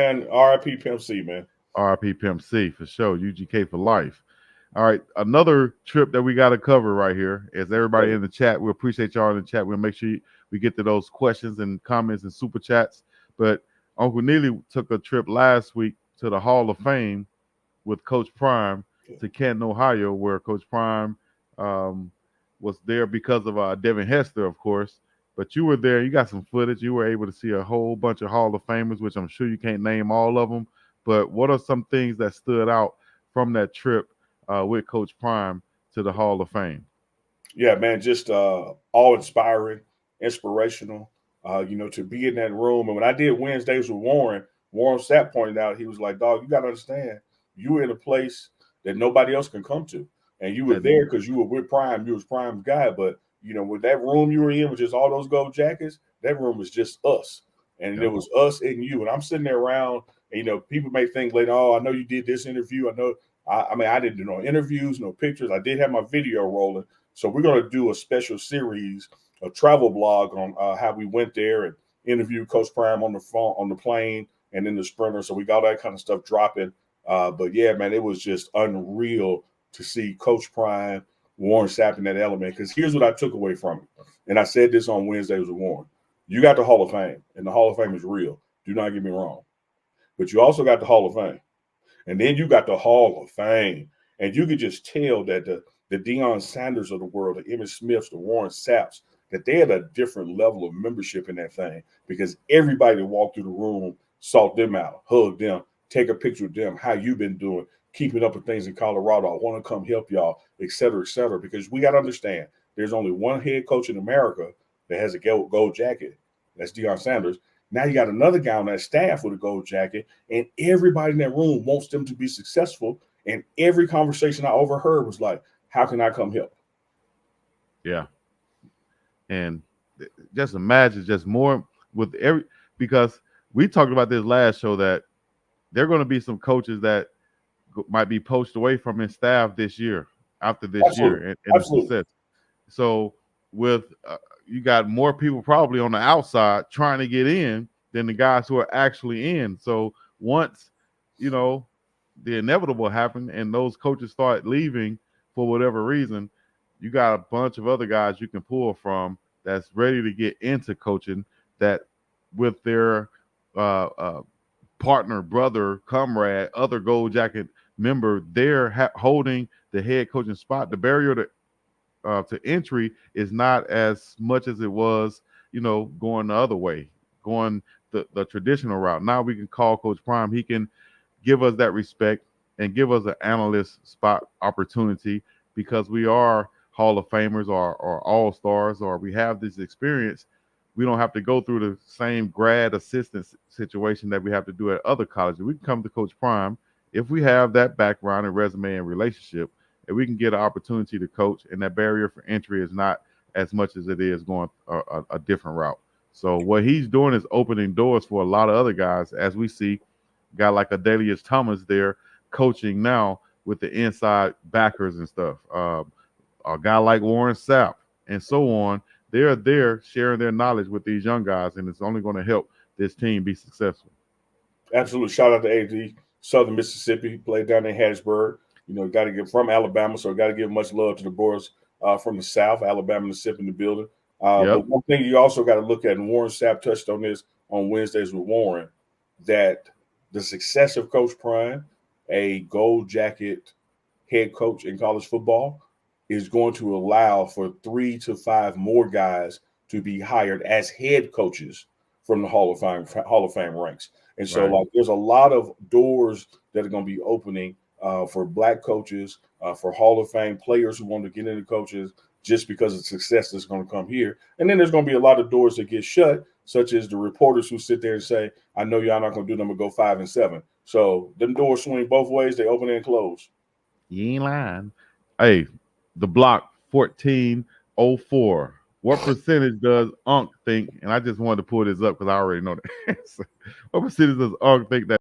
And RIP Pimp C, man. RIP Pimp C for sure. UGK for life. All right, another trip that we got to cover right here is everybody in the chat. We appreciate y'all in the chat. We'll make sure we get to those questions and comments and super chats. But Uncle Neely took a trip last week to the Hall of Fame with Coach Prime to Canton, Ohio, where Coach Prime um, was there because of Devin Hester, of course. But you were there. You got some footage. You were able to see a whole bunch of Hall of Famers, which I'm sure you can't name all of them. But what are some things that stood out from that trip with Coach Prime to the Hall of Fame? Yeah, man, just all inspiring, inspirational. To be in that room. And when I did Wednesdays with Warren, Warren Sapp pointed out, he was like, "Dog, you got to understand, you were in a place that nobody else can come to, and you were That, there because you were with Prime. You was Prime's guy, but with that room you were in, with just all those gold jackets, that room was just us, and it yep. was us and you. And I'm sitting there around, and people may think later, oh, I know you did this interview. I know. I mean, I didn't do no interviews, no pictures. I did have my video rolling. So we're going to do a special series, a travel blog on how we went there and interviewed Coach Prime on the phone, on the plane, and in the Sprinter. So we got that kind of stuff dropping. But yeah, man, it was just unreal to see Coach Prime, Warren Sapp in that element. Because here's what I took away from it, and I said this on Wednesdays with Warren. You got the Hall of Fame, and the Hall of Fame is real. Do not get me wrong. But you also got the Hall of Fame. And then you got the Hall of Fame. And you could just tell that the Deion Sanders of the world, the Emmitt Smiths, the Warren Sapps, that they had a different level of membership in that thing because everybody that walked through the room sought them out, hugged them, take a picture with them, how you been doing, keeping up with things in Colorado. I want to come help y'all, et cetera, et cetera. Because we got to understand there's only one head coach in America that has a gold jacket. That's Deion Sanders. Now you got another guy on that staff with a gold jacket, and everybody in that room wants them to be successful. And every conversation I overheard was like, how can I come help? Yeah. And just imagine just more with every, because we talked about this last show that there are going to be some coaches that might be poached away from his staff this year, after this Absolutely. year, and the Absolutely. success. So with you got more people probably on the outside trying to get in than the guys who are actually in. So once you know the inevitable happened and those coaches start leaving for whatever reason, you got a bunch of other guys you can pull from that's ready to get into coaching that with their uh, partner, brother, comrade, other gold jacket member, they're holding the head coaching spot. The barrier to entry is not as much as it was, going the other way, going the traditional route. Now we can call Coach Prime. He can give us that respect and give us an analyst spot opportunity because we are Hall of Famers or All Stars or we have this experience. We don't have to go through the same grad assistant situation that we have to do at other colleges. We can come to Coach Prime if we have that background and resume and relationship, and we can get an opportunity to coach. And that barrier for entry is not as much as it is going a different route. So what he's doing is opening doors for a lot of other guys, as we see guy like Adelius Thomas there coaching now with the inside backers and stuff. A guy like Warren Sapp and so on. They're there sharing their knowledge with these young guys, and it's only going to help this team be successful. Absolutely. Shout out to AD, Southern Mississippi, played down in Hattiesburg. Got to give from Alabama, so got to give much love to the boys from the South, Alabama, Mississippi in the building. Yep. But one thing you also got to look at, and Warren Sapp touched on this on Wednesdays with Warren, that the success of Coach Prime, a gold jacket head coach in college football, is going to allow for 3 to 5 more guys to be hired as head coaches from the Hall of Fame ranks. And so, Right. like, there's a lot of doors that are going to be opening for black coaches, for Hall of Fame players who want to get into coaches just because of success that's going to come here. And then there's going to be a lot of doors that get shut, such as the reporters who sit there and say, I know y'all not going to do them and go 5-7. So them doors swing both ways. They open and close. You ain't lying. Hey, the block 1404. What percentage does Unc think? And I just wanted to pull this up because I already know the answer. What percentage does Unc think that